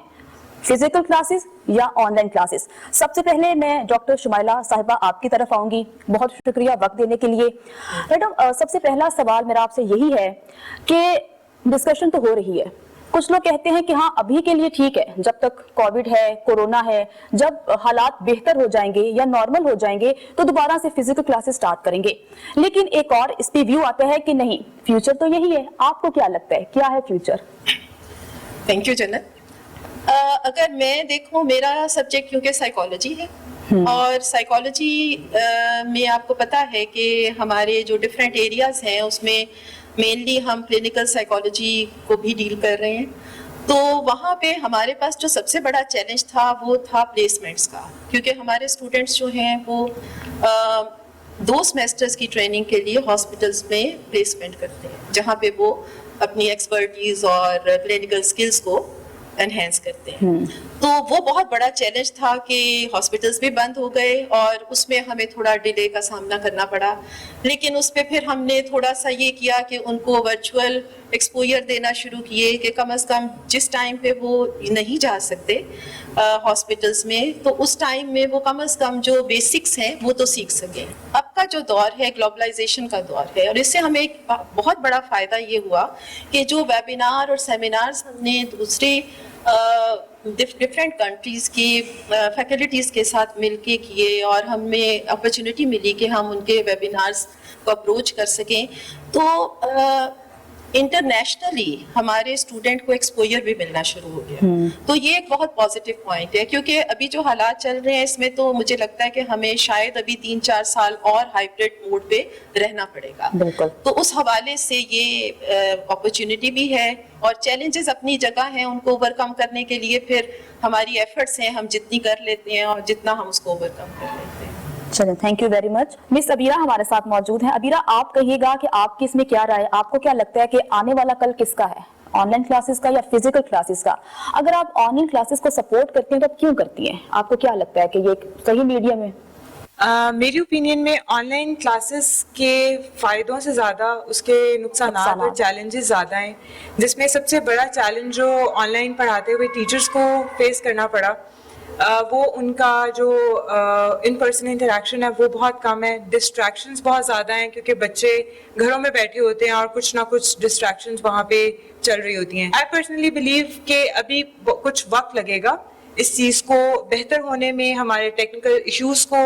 فزیکل کلاسز یا آن لائن کلاسز. سب سے پہلے میں ڈاکٹر شمائلہ صاحبہ آپ کی طرف آؤں گی, بہت شکریہ وقت دینے کے لیے. میڈم, سب سے پہلا سوال میرا آپ سے یہی ہے کہ ڈسکشن تو ہو رہی ہے, کچھ لوگ کہتے ہیں کہ ہاں ابھی کے لیے ٹھیک ہے, جب تک کووڈ ہے, کورونا ہے, جب حالات بہتر ہو جائیں گے یا نارمل ہو جائیں گے تو دوبارہ سے فزیکل کلاسز سٹارٹ کریں گے. لیکن ایک اور اس پہ ویو آتا ہے کہ نہیں, فیوچر تو یہی ہے. آپ کو کیا لگتا ہے, کیا ہے فیوچر؟ تھینک یو جنت. اگر میں دیکھوں, میرا سبجیکٹ کیونکہ سائیکالوجی ہے, اور سائیکالوجی میں آپ کو پتا ہے کہ ہمارے جو ڈفرینٹ ایریاز ہیں اس میں مینلی ہم کلینکل سائیکالوجی کو بھی ڈیل کر رہے ہیں. تو وہاں پہ ہمارے پاس جو سب سے بڑا چیلنج تھا وہ تھا پلیسمنٹس کا, کیونکہ ہمارے اسٹوڈنٹس جو ہیں وہ 2 سیمسٹرز کی ٹریننگ کے لیے ہاسپٹلس میں پلیسمنٹ کرتے ہیں, جہاں پہ وہ اپنی ایکسپرٹیز اور کلینکل سکلز کو انہینس کرتے ہیں. تو وہ بہت بڑا چیلنج تھا کہ ہاسپٹلس بھی بند ہو گئے اور اس میں ہمیں تھوڑا ڈیلے کا سامنا کرنا پڑا. لیکن اس پہ پھر ہم نے تھوڑا سا یہ کیا کہ ان کو ورچوئل ایکسپوئر دینا شروع کیے کہ کم از کم جس ٹائم پہ وہ نہیں جا سکتے ہاسپٹلس میں, تو اس ٹائم میں وہ کم از کم جو بیسکس ہیں وہ تو سیکھ سکیں. اب کا جو دور ہے گلوبلائزیشن کا دور ہے, اور اس سے ہمیں ایک بہت بڑا فائدہ یہ ہوا کہ جو ویبینار اور سیمینارز ہم نے دوسرے ڈفرینٹ کنٹریز کی فیکلٹیز کے ساتھ مل کے کیے اور ہمیں اپرچونیٹی ملی کہ ہم ان کے ویبینارز کو اپروچ کر سکیں, تو انٹرنیشنلی ہمارے اسٹوڈنٹ کو ایکسپوجر بھی ملنا شروع ہو گیا. تو یہ ایک بہت پازیٹیو پوائنٹ ہے, کیونکہ ابھی جو حالات چل رہے ہیں اس میں تو مجھے لگتا ہے کہ ہمیں شاید ابھی 3-4 سال اور ہائبرڈ موڈ پہ رہنا پڑے گا. تو اس حوالے سے یہ اپرچونٹی بھی ہے, اور چیلنجز اپنی جگہ ہیں, ان کو اوور کم کرنے کے لیے پھر ہماری ایفرٹس ہیں, ہم جتنی کر لیتے ہیں اور جتنا ہم اس کو اوور کم کر لیتے ہیں. چلیں, تھینک یو ویری مچ. مس ابیرہ ہمارے ساتھ موجود ہیں. ابیرہ, آپ کہیے گا کہ آپ کی اس میں کیا رائے, آپ کو کیا لگتا ہے کہ آنے والا کل کس کا ہے, آن لائن کلاسز کا یا فزیکل کلاسز کا؟ اگر آپ آن لائن کلاسز کو سپورٹ کرتی ہیں تو آپ کیوں کرتی ہیں؟ آپ کو کیا لگتا ہے کہ یہ ایک صحیح میڈیم ہے؟ میری اوپینین میں آن لائن کلاسز کے فائدوں سے زیادہ اس کے نقصانات اور چیلنجز زیادہ ہیں, جس میں سب سے بڑا چیلنج جو آن لائن پڑھاتے ہوئے ٹیچرز کو فیس کرنا پڑا وہ ان کا جو ان پرسن انٹریکشن ہے وہ بہت کم ہے. ڈسٹریکشنز بہت زیادہ ہیں کیونکہ بچے گھروں میں بیٹھے ہوتے ہیں اور کچھ نہ کچھ ڈسٹریکشنز وہاں پہ چل رہی ہوتی ہیں. آئی پرسنلی بلیو کہ ابھی کچھ وقت لگے گا اس چیز کو بہتر ہونے میں, ہمارے ٹیکنیکل ایشوز کو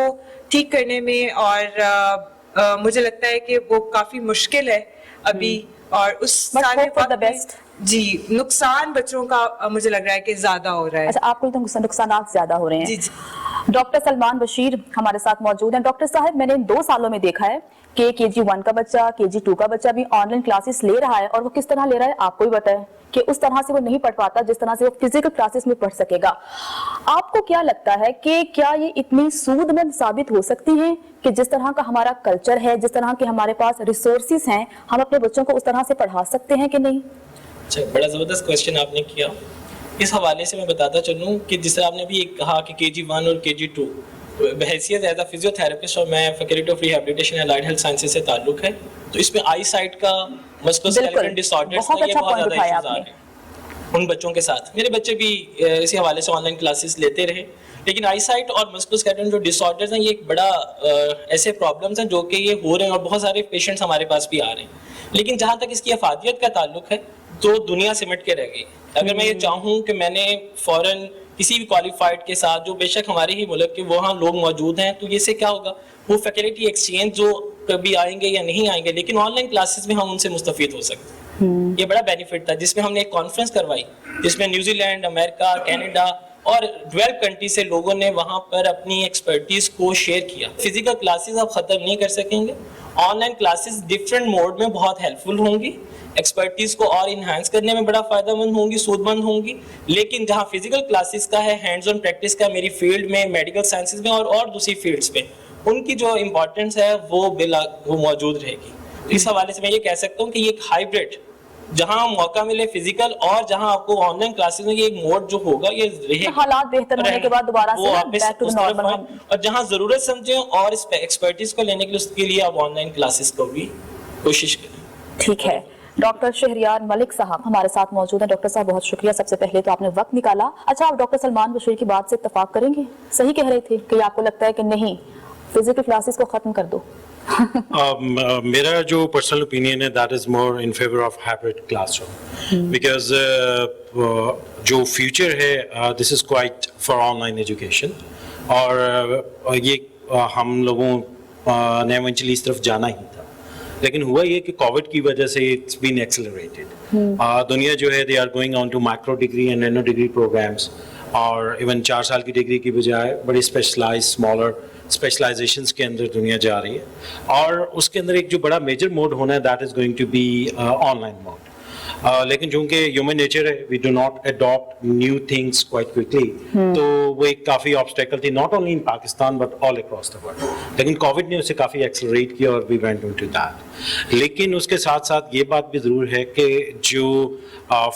ٹھیک کرنے میں, اور مجھے لگتا ہے کہ وہ کافی مشکل ہے ابھی, اور اس سارے وقت جی نقصان بچوں کا مجھے لگ رہا ہے کہ زیادہ ہو رہا ہے. اچھا, آپ کو نقصانات زیادہ ہو رہے ہیں. جی جی. ڈاکٹر سلمان بشیر ہمارے ساتھ موجود ہیں. ڈاکٹر صاحب, میں نے 2 سالوں میں دیکھا ہے کہ KG1 کا بچہ, KG2 کا بچہ بھی آن لائن کلاسز لے رہا ہے, اور وہ کس طرح لے رہا ہے آپ کو بھی پتا ہے کہ اس طرح سے وہ نہیں پڑھ پاتا جس طرح سے وہ فزیکل کلاسز میں پڑھ سکے گا. آپ کو کیا لگتا ہے کہ کیا یہ اتنی سود مند ثابت ہو سکتی ہیں کہ جس طرح کا ہمارا کلچر ہے, جس طرح کے ہمارے پاس ریسورسز ہیں, ہم اپنے بچوں کو اس طرح سے پڑھا سکتے ہیں کہ نہیں؟ اچھا, بڑا زبردست کویشچن آپ نے کیا. اس حوالے سے میں بتاتا چلوں کہ جس طرح آپ نے بھی کہا کہ KG1 اور KG2 بحیثیت ایز اے فزیو تھراپسٹ, اور میں faculty of rehabilitation allied health sciences سے تعلق ہے, تو اس میں آئی سائٹ کا مسکولوسکیلیٹل ڈس آرڈرز کا یہ بہت زیادہ ایشوز آ رہے ہیں ان بچوں کے ساتھ. میرے بچے بھی اسی حوالے سے آن لائن کلاسز لیتے رہے, لیکن آئی سائٹ اور مسکولوسکیلیٹل جو ڈس آرڈرز ہیں یہ ایک بڑا ایسے پرابلمس ہیں جو کہ یہ ہو رہے ہیں, اور بہت سارے پیشنٹس ہمارے پاس بھی آ رہے ہیں. لیکن جہاں تک اس کی افادیت کا تعلق ہے تو دنیا سمٹ کے رہ گئی. اگر میں یہ چاہوں کہ میں نے فوراً کسی بھی کوالیفائڈ کے ساتھ, جو بے شک ہمارے ہی ملک کے وہاں لوگ موجود ہیں, تو یہ سے کیا ہوگا, وہ فیکلٹی ایکسچینج جو کبھی آئیں گے یا نہیں آئیں گے, لیکن آن لائن کلاسز میں ہم ان سے مستفید ہو سکتے ہیں. یہ بڑا بینیفٹ تھا جس میں ہم نے ایک کانفرنس کروائی جس میں نیوزی لینڈ, امریکہ, کینیڈا اور 12 کنٹری سے لوگوں نے وہاں پر اپنی ایکسپرٹیز کو شیئر کیا. فزیکل کلاسز آپ ختم نہیں کر سکیں گے, online classes different mode میں بہت ہیلپ فل ہوں گی, ایکسپرٹیز کو اور انہانس کرنے میں بڑا فائدہ مند ہوں گی, سود مند ہوں گی. لیکن جہاں فزیکل کلاسز کا ہے, ہینڈز آن پریکٹس کا, میری فیلڈ میں, میڈیکل سائنسز میں اور دوسری فیلڈز پہ, ان کی جو امپورٹنس ہے وہ موجود رہے گی. اس حوالے سے میں یہ کہہ سکتا ہوں کہ یہ ایک ہائبرڈ, جہاں موقع ملے فزیکل اور جہاں آپ کو آن لائن کلاسز میں یہ ایک موڈ جو ہوگا یہ رہے گا, حالات بہتر ہونے کے بعد دوبارہ سے بیک ٹو نارمل, اور جہاں ضرورت سمجھیں اور اس ایکسپرٹیز کو لینے کے لیے اس کے لیے آپ آن لائن کلاسز کو بھی کوشش کریں. ٹھیک ہے. ڈاکٹر شہریار ملک صاحب ہمارے ساتھ موجود ہیں. ڈاکٹر صاحب بہت شکریہ, سب سے پہلے تو آپ نے وقت نکالا. اچھا, آپ ڈاکٹر سلمان بشیر کی بات سے اتفاق کریں گے؟ صحیح کہہ رہے تھے کہ آپ کو لگتا ہے کہ نہیں, فزیکل کلاسز کو ختم کر دو. میرا جو پرسنل اوپینین ہے that is more in favour of hybrid classroom, because جو فیوچر ہے this is quite for online education, اور یہ ہم لوگوں نے ایونچولی اس طرف جانا ہی تھا. لیکن ہوا یہ کہ کووڈ کی وجہ سے اٹس بین ایکسلریٹڈ. دنیا جو ہے they are going on to micro degree and nano degree programs, اور ایون 4 سال کی ڈگری کی بجائے بڑی اسپیشلائز اسمالر اسپیشلائزیشنس کے اندر دنیا جا رہی ہے. اور اس کے اندر ایک جو بڑا میجر موڈ ہونا ہے that is going to be online mode. لیکن چونکہ ہیومن نیچر ہے, we do not adapt new things quite quickly, تو وہ ایک کافی آبسٹیکل تھی not only in Pakistan but all across the world. لیکن کووڈ نے اسے کافی ایکسلریٹ کیا اور وی وینٹ انٹو دیٹ. لیکن اس کے ساتھ ساتھ یہ بات بھی ضرور ہے کہ جو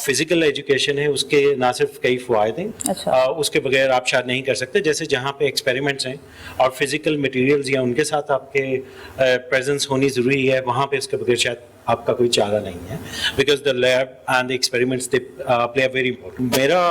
فزیکل ایجوکیشن ہے اس کے نہ صرف کئی فوائد ہیں, اس کے بغیر آپ شاید نہیں کر سکتے. جیسے جہاں پہ ایکسپیریمنٹس ہیں اور فزیکل مٹیریلز یا ان کے ساتھ آپ کے پریزنس ہونی ضروری ہے, وہاں پہ اس کے بغیر شاید آپ کا کوئی چارہ نہیں ہے, because the lab and the experiments they play a very important. میرا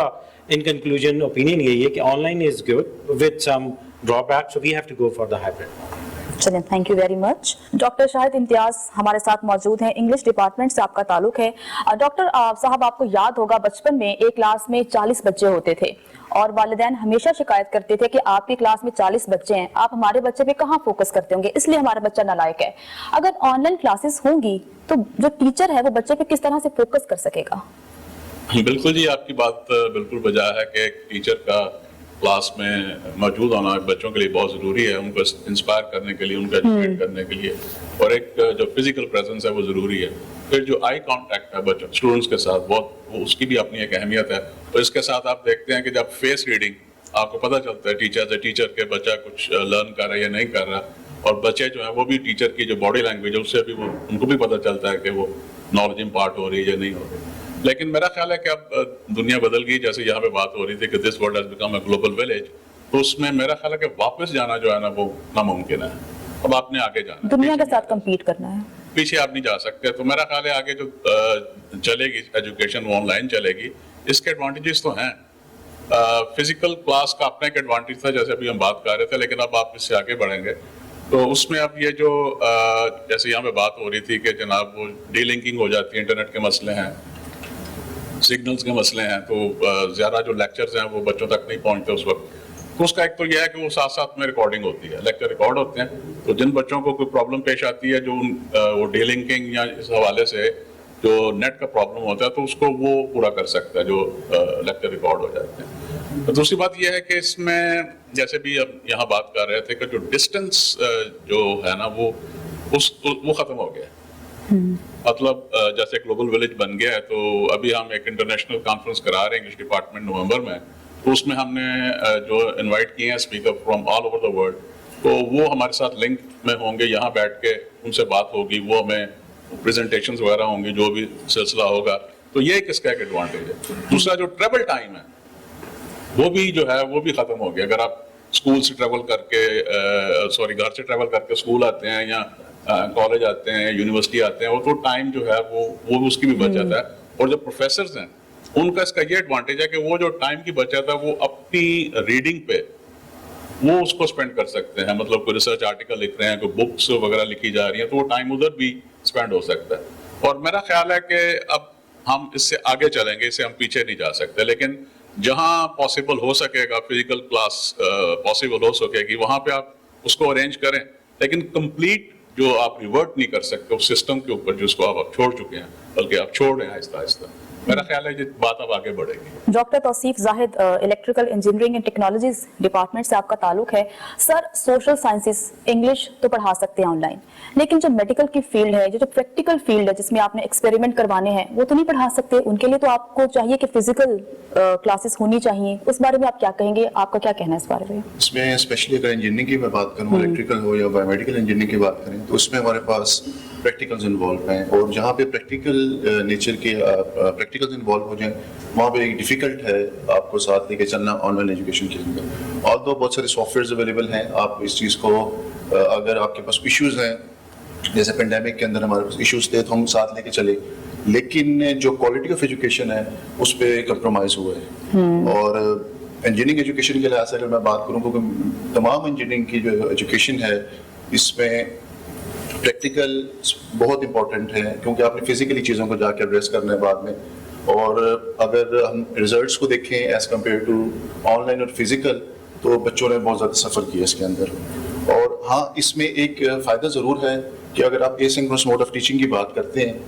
ان کنکلوژن اوپینین یہی ہے کہ online is good with some drawback, so we have to go for the hybrid. चलिए, thank you very much. Doctor Shahid Imtiaz हमारे साथ मौजूद हैं, English department से आपका ताल्लुक है। डॉक्टर साहब, आपको याद होगा बचपन में एक क्लास में 40 बच्चे होते थे और वालिदैन हमेशा शिकायत करते थे कि आपकी क्लास में 40 बच्चे हैं, आप हमारे बच्चे पे कहाँ फोकस करते होंगे, इसलिए हमारा बच्चा नालायक है। अगर ऑनलाइन क्लासेस होंगी तो जो टीचर है वो बच्चे पे किस तरह से फोकस कर सकेगा? बिल्कुल जी, आपकी बात बिल्कुल बजा है कि एक टीचर का क्लास में मौजूद होना बच्चों के लिए बहुत ज़रूरी है, उनको इंस्पायर करने के लिए, उनको एजुकेट करने के लिए, और एक जो फिजिकल प्रेजेंस है वो ज़रूरी है। फिर जो आई कांटेक्ट है बच्चों स्टूडेंट्स के साथ, बहुत उसकी भी अपनी एक अहमियत है। तो इसके साथ आप देखते हैं कि जब फेस रीडिंग आपको पता चलता है टीचर के बच्चा कुछ लर्न कर रहा है या नहीं कर रहा, और बच्चे जो है वो भी टीचर की जो बॉडी लैंग्वेज है उससे भी वो उनको भी पता चलता है कि वो नॉलेज इम्पार्ट हो रही है या नहीं हो रही। लेकिन मेरा ख्याल है कि अब दुनिया बदल गई, जैसे यहाँ पे बात हो रही थी कि this world has become a global village, तो उसमें मेरा ख्याल है कि वापस जाना जो है ना वो नामुमकिन है। अब आपने आगे जाना, दुनिया के साथ कम्पीट करना है, पीछे आप नहीं जा सकते। तो मेरा ख्याल है आगे जो चलेगी एजुकेशन वो ऑनलाइन चलेगी। इसके एडवांटेजेस तो हैं, फिजिकल क्लास का अपना एक एडवांटेज था जैसे अभी हम बात कर रहे थे, लेकिन अब आप इससे आगे बढ़ेंगे तो उसमें अब ये जो जैसे यहाँ पे बात हो रही थी कि जनाब वो डीलिंकिंग हो जाती है, इंटरनेट के मसले हैं, सिग्नल्स के मसले हैं, तो ज़्यादा जो लेक्चर्स हैं वो बच्चों तक नहीं पहुंचते उस वक्त। तो उसका एक तो यह है कि वो साथ साथ में रिकॉर्डिंग होती है, लेक्चर रिकॉर्ड होते हैं, तो जिन बच्चों को कोई प्रॉब्लम पेश आती है जो वो डीलिंकिंग या इस हवाले से जो नेट का प्रॉब्लम होता है तो उसको वो पूरा कर सकता है जो लेक्चर रिकॉर्ड हो जाते हैं। तो दूसरी बात यह है कि इसमें जैसे भी अब यहाँ बात कर रहे थे कि जो डिस्टेंस जो है ना वो ख़त्म हो गया है। मतलब जैसे ग्लोबल विलेज बन गया है, तो अभी हम एक इंटरनेशनल कॉन्फ्रेंस करा रहे हैं इंग्लिश डिपार्टमेंट नवंबर में, तो उसमें हमने जो इनवाइट किए हैं speaker from all over the world, तो वो हमारे साथ लिंक में होंगे, यहाँ बैठ के उनसे बात होगी, वो हमें प्रेजेंटेशंस वगैरह होंगी, जो भी सिलसिला होगा। तो ये किसका एक एडवांटेज है। दूसरा जो ट्रेवल टाइम है वो भी जो है वो भी ख़त्म हो गया। अगर आप स्कूल से ट्रेवल करके घर से ट्रेवल करके स्कूल आते हैं या कॉलेज आते हैं, यूनिवर्सिटी आते हैं, वो तो टाइम जो है वो उसकी भी बचत है। और जो प्रोफेसर्स हैं उनका इसका ये एडवांटेज है कि वो जो टाइम की बचत है वो अपनी रीडिंग पे वो उसको स्पेंड कर सकते हैं। मतलब कोई रिसर्च आर्टिकल लिख रहे हैं, कोई बुक्स वगैरह लिखी जा रही हैं, तो वो टाइम उधर भी स्पेंड हो सकता है। और मेरा ख्याल है कि अब हम इससे आगे चलेंगे, इससे हम पीछे नहीं जा सकते, लेकिन जहाँ पॉसिबल हो सकेगा फिजिकल क्लास पॉसिबल हो सकेगी वहाँ पे आप उसको अरेंज करें, लेकिन कंप्लीट जो आप रिवर्ट नहीं कर सकते उस सिस्टम के ऊपर जिसको आप छोड़ चुके हैं, बल्कि आप छोड़ रहे हैं आहिस्ता आहिस्ता। मेरा ख्याल है ये बात अब आगे बढ़ेगी। Doctor Tauseef Zahid, electrical engineering and technologies department से आपका ताल्लुक है। सर, सोशल साइंसेस इंग्लिश तो पढ़ा सकते हैं ऑनलाइन, लेकिन जो मेडिकल की फील्ड है, जो प्रैक्टिकल फील्ड है जिसमें आपने एक्सपेरिमेंट करवाने हैं, वो तो नहीं पढ़ा सकते। उनके लिए तो आपको चाहिए कि फिजिकल क्लासेस होनी चाहिए। उस बारे में आप क्या कहेंगे, आपका क्या कहना है इस बारे में? इसमें स्पेशली अगर इंजीनियरिंग की मैं बात करूँ, इलेक्ट्रिकल हो या बायोमेडिकल इंजीनियरिंग की बात करें, तो उसमें हमारे पास प्रैक्टिकल्स इन्वॉल्व हैं, और जहाँ पे प्रैक्टिकल नेचर के प्रैक्टिकल्स इन्वॉल्व हो जाएं वहाँ पे डिफ़िकल्ट है आपको साथ लेके चलना ऑनलाइन एजुकेशन के अंदर। ऑल्दो बहुत सारे सॉफ्टवेयर अवेलेबल हैं, आप इस चीज़ को अगर आपके पास इश्यूज़ हैं, जैसे पेंडेमिक के अंदर हमारे पास इश्यूज़ थे तो हम साथ लेके चले, लेकिन जो क्वालिटी ऑफ एजुकेशन है उस पर कंप्रोमाइज़ हुआ है। और इंजीनियरिंग एजुकेशन के लिहाज से अगर मैं बात करूँ, क्योंकि तमाम इंजीनियरिंग की जो एजुकेशन है इसमें प्रैक्टिकल बहुत इंपॉर्टेंट है, क्योंकि आपने फिजिकली चीज़ों को जाकर एड्रेस करना है बाद में। और अगर हम रिजल्ट्स को देखें एज कम्पेयर टू ऑनलाइन और फिजिकल, तो बच्चों ने बहुत ज़्यादा सफ़र किया इसके अंदर। और हाँ, इसमें एक फ़ायदा ज़रूर है कि अगर आप एसिंक्रोनस मोड ऑफ टीचिंग की बात करते हैं,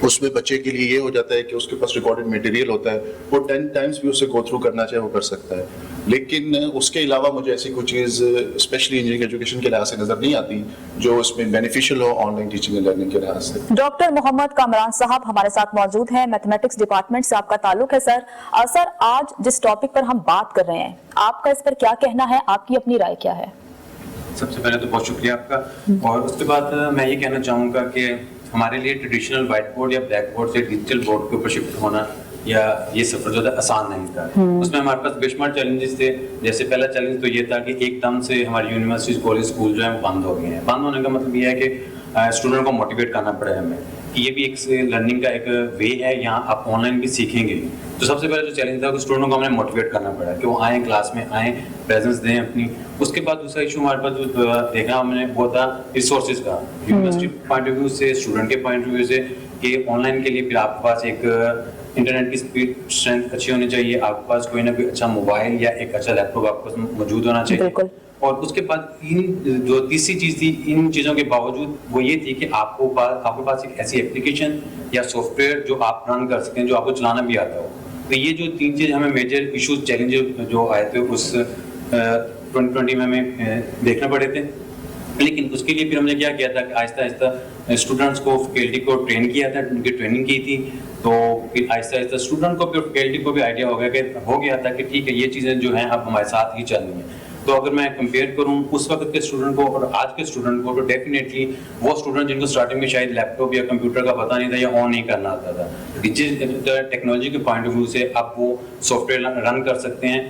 उसमें बच्चे के लिए ये हो जाता है कि उसके पास रिकॉर्डेड मटेरियल होता है, वो 10 टाइम्स भी उसे गो थ्रू करना चाहे वो कर सकता है। लेकिन उसके अलावा मुझे ऐसी कोई चीज़ स्पेशली इंजीनियरिंग एजुकेशन के लिहाज से नज़र नहीं आती जो इसमें बेनिफिशियल हो ऑनलाइन टीचिंग एंड लर्निंग के लिहाज से। डॉक्टर मोहम्मद कामरान साहब हमारे साथ मौजूद हैं, मैथमेटिक्स डिपार्टमेंट से आपका ताल्लुक है। सर, आज जिस टॉपिक पर हम बात कर रहे हैं, आपका इस पर क्या कहना है, आपकी अपनी राय क्या है? सबसे पहले तो बहुत शुक्रिया आपका, और उसके बाद मैं ये कहना चाहूँगा कि हमारे लिए ट्रेडिशनल व्हाइट बोर्ड या ब्लैक बोर्ड से डिजिटल बोर्ड के ऊपर शिफ्ट होना या ये सफर ज़्यादा आसान नहीं था। उसमें हमारे पास बेशुमार चैलेंजेस थे। जैसे पहला चैलेंज तो ये था कि एकदम से हमारी यूनिवर्सिटीज, कॉलेज, स्कूल जो है वो बंद हो गए हैं। बंद होने का मतलब ये है कि स्टूडेंट को मोटिवेट करना पड़ा हमें कि ये भी एक लर्निंग का एक वे है, यहाँ आप ऑनलाइन भी सीखेंगे। तो सबसे पहले जो चैलेंज था कि स्टूडेंटों को हमें मोटिवेट करना पड़ा कि वो आए क्लास में, आए प्रेजेंस दें अपनी। उसके बाद दूसरा इशू हमारे पास जो देखा हमने वो था रिसोर्सेज का, यूनिवर्सिटी पॉइंट ऑफ व्यू से, स्टूडेंट के पॉइंट ऑफ व्यू से, कि ऑनलाइन के लिए फिर आपके पास एक इंटरनेट की स्पीड स्ट्रेंथ अच्छी होनी चाहिए, आपके पास कोई ना कोई अच्छा मोबाइल या एक अच्छा लैपटॉप आपके पास मौजूद होना चाहिए। और उसके बाद इन जो तीसरी चीज़ थी इन चीज़ों के बावजूद वो ये थी कि आपके पास एक ऐसी एप्लीकेशन या सॉफ्टवेयर जो आप रन कर सकें, जो आपको चलाना भी आता हो। तो ये जो तीन चीज़ हमें मेजर इश्यूज चैलेंजेस जो आए थे उस 2020 में हमें देखने पड़े थे। लेकिन उसके लिए फिर हमने क्या किया था कि आहिस्ता आहिस्ता स्टूडेंट्स को फैकल्टी को ट्रेन किया था, उनकी ट्रेनिंग की थी। तो फिर आहिस्ता आहिस्ता स्टूडेंट को फिर फैकल्टी को भी आइडिया हो गया था कि ठीक है ये चीज़ें जो हैं अब हमारे साथ ही चल रही हैं। तो अगर मैं कंपेयर करूं उस वक्त के स्टूडेंट को और आज के स्टूडेंट को, तो डेफिनेटली वो स्टूडेंट जिनको स्टार्टिंग में शायद लैपटॉप या कंप्यूटर का पता नहीं था या ऑन नहीं करना आता था, डिजिटल टेक्नोलॉजी के पॉइंट ऑफ व्यू से अब वो सॉफ्टवेयर रन कर सकते हैं,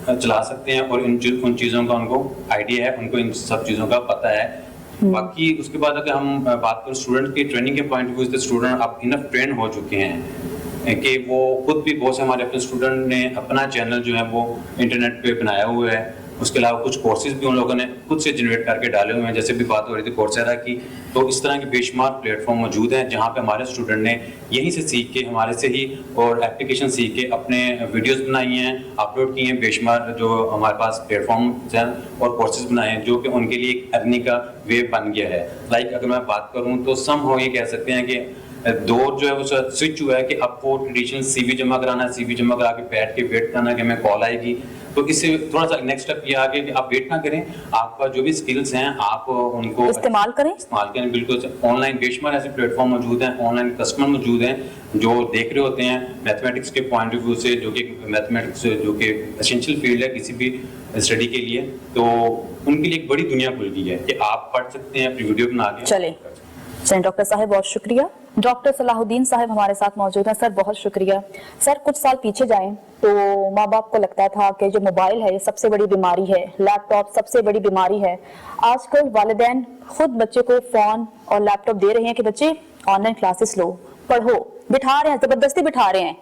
चला सकते हैं और उन चीज़ों का उनको आइडिया है, उनको इन सब चीज़ों का पता है। बाकी उसके बाद अगर हम बात करें स्टूडेंट की ट्रेनिंग के पॉइंट ऑफ व्यू से, स्टूडेंट अब इनफ ट्रेन हो चुके हैं कि वो खुद भी, बहुत से हमारे अपने स्टूडेंट ने अपना चैनल जो है वो इंटरनेट पे बनाया हुआ है। उसके अलावा कुछ कोर्सेज भी उन लोगों ने खुद से जनरेट करके डाले हुए हैं, जैसे भी बात हो रही थी कोर्सेरा की। तो इस तरह के बेशुमार प्लेटफॉर्म मौजूद हैं जहाँ पे हमारे स्टूडेंट ने यहीं से सीख के, हमारे से ही और एप्लीकेशन सीख के अपने वीडियोस बनाई हैं, अपलोड किए हैं। बेशुमार जो हमारे पास प्लेटफॉर्म्स हैं और कोर्सेज बनाए हैं जो कि उनके लिए एक अर्निंग का वे बन गया है। लाइक अगर मैं बात करूँ तो समहाउ ये कह सकते हैं कि दौर जो है वो स्विच हुआ है कि अब वो ट्रेडिशनल सीवी जमा कराना, सीवी जमा करा के बैठ के वेट करना कि हमें कॉल आएगी। तो इससे थोड़ा सा नेक्स्ट स्टेप ये आ गया कि आप वेट ना करें, आपका जो भी स्किल्स हैं आप उनको इस्तेमाल करें। बिल्कुल। ऑनलाइन बेशुमार ऐसे प्लेटफॉर्म मौजूद हैं, ऑनलाइन कस्टमर मौजूद हैं जो देख रहे होते हैं मैथमेटिक्स के पॉइंट ऑफ व्यू से, जो कि मैथमेटिक्स जो कि एसेंशियल फील्ड है किसी भी स्टडी के लिए। तो उनके लिए एक बड़ी दुनिया खुल गई है कि आप पढ़ सकते हैं, अपनी वीडियो बना के। चले डॉक्टर साहब, बहुत शुक्रिया। डॉक्टर सलाहुद्दीन साहब हमारे साथ मौजूद हैं। सर बहुत शुक्रिया। सर कुछ साल पीछे जाएं तो माँ बाप को लगता था कि जो मोबाइल है ये सबसे बड़ी बीमारी है, लैपटॉप सबसे बड़ी बीमारी है। आजकल वालिदैन खुद बच्चे को फोन और लैपटॉप दे रहे हैं कि बच्चे ऑनलाइन क्लासेस लो, पढ़ो, बिठा रहे हैं, जबरदस्ती बिठा रहे हैं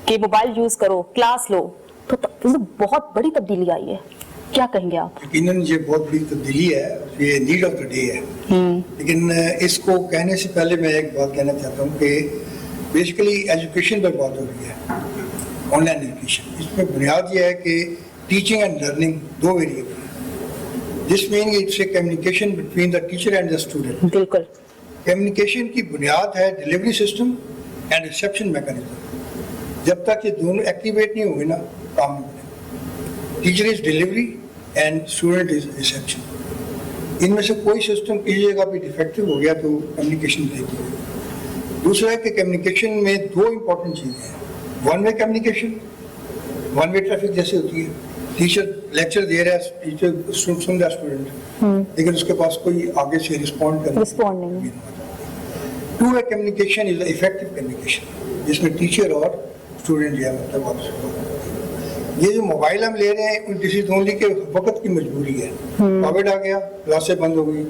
कि मोबाइल यूज करो, क्लास लो। तो बहुत बड़ी तब्दीली आई है, क्या कहेंगे आप? यकीनन ये बहुत बड़ी तब्दीली है, ये नीड ऑफ द डे है। लेकिन इसको कहने से पहले मैं एक बात कहना चाहता हूँ कि बेसिकली एजुकेशन पर बात हो रही है, ऑनलाइन एजुकेशन। इसमें बुनियाद ये है कि टीचिंग एंड लर्निंग दो वेरिएबल है, this mean it's a communication between the teacher and the student. बिल्कुल। कम्युनिकेशन की बुनियाद है delivery system and reception mechanism. जब तक ये दोनों एक्टिवेट नहीं हुए ना, काम नहीं बनेगा। Teacher is delivery and student is reception. इनमें से कोई सिस्टम किसी जगह पे डिफेक्टिव हो गया तो कम्युनिकेशन ब्रेक हो गया। दूसरा है कि कम्युनिकेशन में दो इंपॉर्टेंट चीज़ें हैं, one way communication, one way traffic जैसे होती है, टीचर लेक्चर दे रहा है, टीचर सुन रहा स्टूडेंट, लेकिन उसके पास कोई आगे से रिस्पॉन्ड नहीं। Two way communication is effective communication, जिसमें टीचर और स्टूडेंट जो है मतलब आपस। ये जो मोबाइल हम ले रहे हैं दिस इज ओनली के वक्त की मजबूरी है। कोविड आ गया, क्लासें बंद हो गई,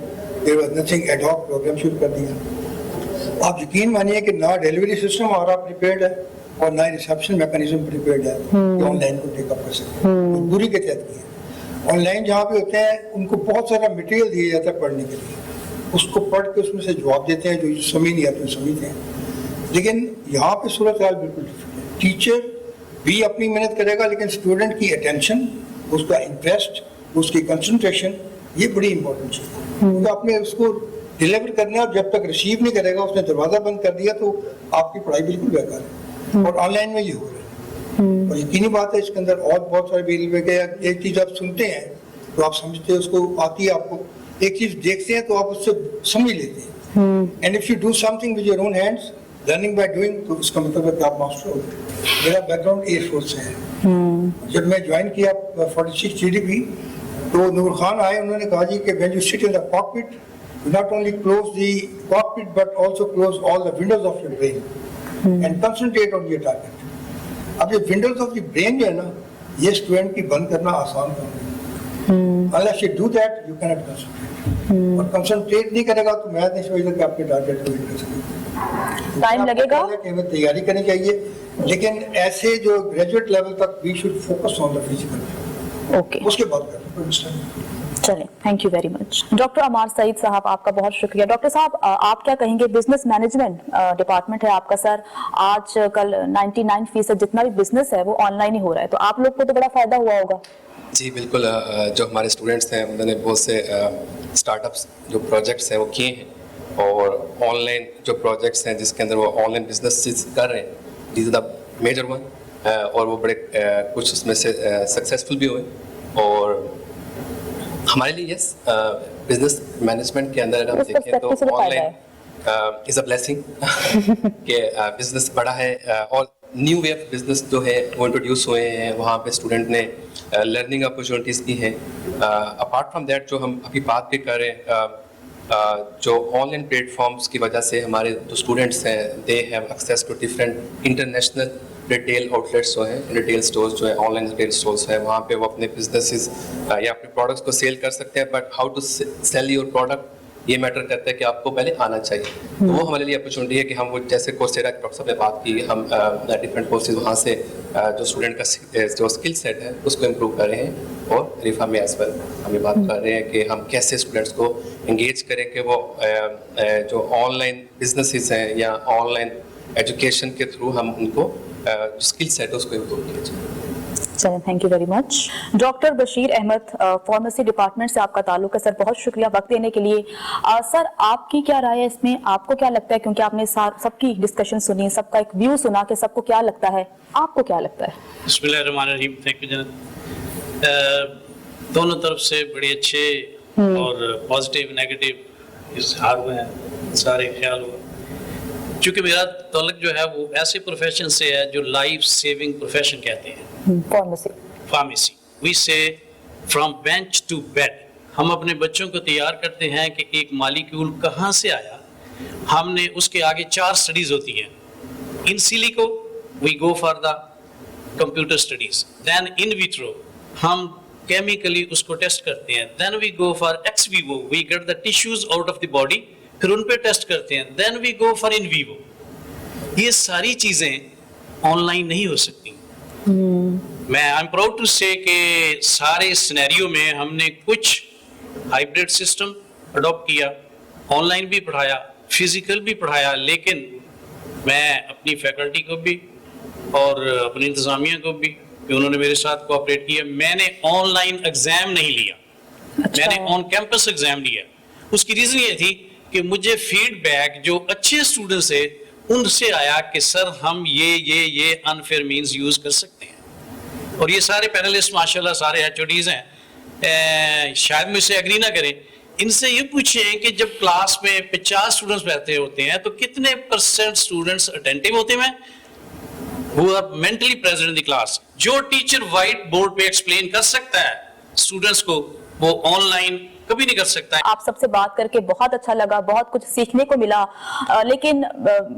there was nothing, ad hoc program शुरू कर दिया। आप यकीन मानिए कि ना डिलीवरी सिस्टम हमारा प्रिपेयर्ड है और ना रिसेप्शन मैकेनिज्म प्रिपेयर्ड है कि ऑनलाइन को टेकअप कर सके। मजबूरी के तहत की है। ऑनलाइन जहाँ पे होते हैं उनको बहुत सारा मटेरियल दिया जाता है पढ़ने के लिए, उसको पढ़ के उसमें से जवाब देते हैं, जो समझ नहीं आते समझते हैं। लेकिन यहाँ पे सूरत हाल बिल्कुल डिफरेंट है। टीचर भी अपनी मेहनत करेगा, लेकिन स्टूडेंट की अटेंशन, उसका इंटरेस्ट, उसकी कंसंट्रेशन, ये बड़ी इंपॉर्टेंट चीज़ है। क्योंकि आपने उसको डिलीवर करना है, जब तक रिसीव नहीं करेगा, उसने दरवाज़ा बंद कर दिया तो आपकी पढ़ाई बिल्कुल बेकार है। और ऑनलाइन में ये हो रहा है। और यकीनी बात है इसके अंदर और बहुत सारे वेरिएबल है। एक चीज़ आप सुनते हैं तो आप समझते हैं, उसको आती है आपको, एक चीज़ देखते हैं तो आप उससे समझ लेते हैं। And if you do something with your own hands, learning by doing, तो इसका मतलब है कि आप मास्टर हो गए। मेरा बैकग्राउंड एयरफोर्स से है। जब मैं ज्वाइन किया 46 GDP, तो नूर खान आए, उन्होंने कहा जी कि when you sit in the cockpit, not only close the cockpit but also close all the Windows of your brain and concentrate on your target. अब ये विंडोज ऑफ द ब्रेन जो है ना, ये स्टूडेंट की बंद करना आसान काम है। Unless you do that you can not concentrate. और कंसंट्रेट नहीं करेगा तो मैं नहीं समझता कि आपके टारगेट को हिट कर सकेगा। टाइम लगेगा। कि हमें तैयारी करनी चाहिए, लेकिन ऐसे जो ग्रेजुएट लेवल तक we should focus on the physical, okay उसके बाद करें। चलें, thank you very much. Doctor Amar Saeed Sahab, आपका बहुत शुक्रिया। डॉक्टर साहब, आप क्या कहेंगे, बिजनेस मैनेजमेंट डिपार्टमेंट है आपका सर, आज कल 99% जितना भी बिजनेस है वो ऑनलाइन ही हो रहा है, तो आप लोग को तो बड़ा फायदा हुआ होगा। जी बिल्कुल, जो हमारे स्टूडेंट्स हैं उन्होंने बहुत से स्टार्टअप्स जो प्रोजेक्ट्स हैं वो किए हैं, और ऑनलाइन जो प्रोजेक्ट्स हैं जिसके अंदर वो ऑनलाइन बिजनेस कर रहे हैं, these are the major one, और वो बड़े कुछ उसमें से सक्सेसफुल भी हुए। और हमारे लिए यस, बिजनेस मैनेजमेंट के अंदर हम देखें तो ऑनलाइन इज़ अ ब्लेसिंग कि बिजनेस बड़ा है, और न्यू वे ऑफ बिजनेस जो है वो इंट्रोड्यूस हुए हैं, वहाँ पे स्टूडेंट ने लर्निंग अपॉर्चुनिटीज़ की हैं। अपार्ट फ्रॉम दैट जो हम अभी बात भी कर रहे हैं, जो ऑनलाइन प्लेटफॉर्म्स की वजह से हमारे जो स्टूडेंट्स हैं they have access to different international retail outlets जो हैं, रिटेल स्टोर्स जो है, ऑनलाइन रिटेल स्टोर्स हैं, वहाँ पे वो अपने बिजनेसेस या अपने प्रोडक्ट्स को सेल कर सकते हैं। But how to sell your product, ये मैटर करता है कि आपको पहले आना चाहिए। तो वो हमारे लिए अपॉर्चुनिटी है कि हम वो जैसे कोर्सेरा के डॉक्टर साहब ने बात की, हम डिफरेंट कोर्सेज वहाँ से जो स्टूडेंट का जो स्किल सेट है उसको इम्प्रूव कर रहे हैं। और रिफा में एज वेल हम ये बात कर रहे हैं कि हम कैसे स्टूडेंट्स को इंगेज करें कि वो जो ऑनलाइन बिजनेसेस हैं या ऑनलाइन एजुकेशन के थ्रू हम उनको स्किल सेट है उसको इम्प्रूव किया जाए। चलें, thank you very much. Doctor Bashir Ahmad, pharmacy department से आपका ताल्लुक है सर, बहुत शुक्रिया वक्त देने के लिए। सर, आपकी क्या राय है इसमें, आपको क्या लगता है, क्योंकि आपने सबकी डिस्कशन सुनी, सबका एक व्यू सुना कि सबको क्या लगता है, आपको क्या लगता है? बिस्मिल्लाहिर्रहमानिर्रहीम, थैंक यू जनाब। दोनों तरफ से बड़े अच्छे और पॉजिटिव नेगेटिव इजहार हुए हैं, सारे ख्याल हुए। चूँकि मेरा ताल्लुक जो है वो ऐसे प्रोफेशन से है जो लाइफ सेविंग प्रोफेशन कहते हैं, फार्मेसी। वी से फ्रॉम बेंच टू बेड। हम अपने बच्चों को तैयार करते हैं कि एक मालिक्यूल कहाँ से आया, हमने उसके आगे 4 स्टडीज होती हैं। In silico we go for the computer studies, then in vitro हम केमिकली उसको टेस्ट करते हैं, then we go for ex vivo, we get the tissues out of the body, फिर उन पे टेस्ट करते हैं, then we go for in vivo. ये सारी चीजें ऑनलाइन नहीं हो सकती। मैं आई एम प्राउड टू से कि सारे सिनेरियो में हमने कुछ हाइब्रिड सिस्टम अडॉप्ट किया, ऑनलाइन भी पढ़ाया, फिजिकल भी पढ़ाया, लेकिन मैं अपनी फैकल्टी को भी और अपनी इंतजामिया को भी कि उन्होंने मेरे साथ कोऑपरेट किया। मैंने ऑनलाइन एग्जाम नहीं लिया, मैंने ऑन कैंपस एग्जाम लिया। उसकी रीजन ये थी कि मुझे फीडबैक जो अच्छे स्टूडेंट्स थे उनसे आया कि सर हम ये अनफेयर मींस यूज कर सकते हैं। और ये सारे पैनलिस्ट माशाल्लाह सारे एचओडीज हैं, शायद मुझसे एग्री ना करें, इनसे ये पूछें कि जब क्लास में 50 स्टूडेंट्स बैठे होते हैं तो कितने % स्टूडेंट्स अटेंटिव होते हैं, who are mentally present in the class। जो टीचर व्हाइट बोर्ड पे एक्सप्लेन कर सकता है स्टूडेंट्स को, वो ऑनलाइन कभी नहीं कर सकता है। आप सबसे बात करके बहुत अच्छा लगा, बहुत कुछ सीखने को मिला, लेकिन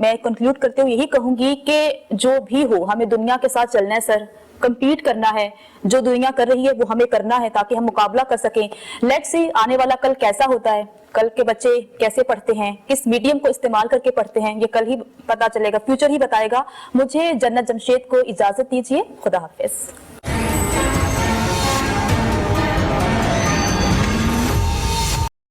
मैं कंक्लूड करते हुए यही कहूंगी कि जो भी हो हमें दुनिया के साथ चलना है सर, compete करना है, जो दुनिया कर रही है वो हमें करना है ताकि हम मुकाबला कर सकें। लेट्स सी आने वाला कल कैसा होता है, कल के बच्चे कैसे पढ़ते हैं, किस मीडियम को इस्तेमाल करके पढ़ते हैं, ये कल ही पता चलेगा, फ्यूचर ही बताएगा। मुझे जन्नत जमशेद को इजाजत दीजिए, खुदा हाफिज।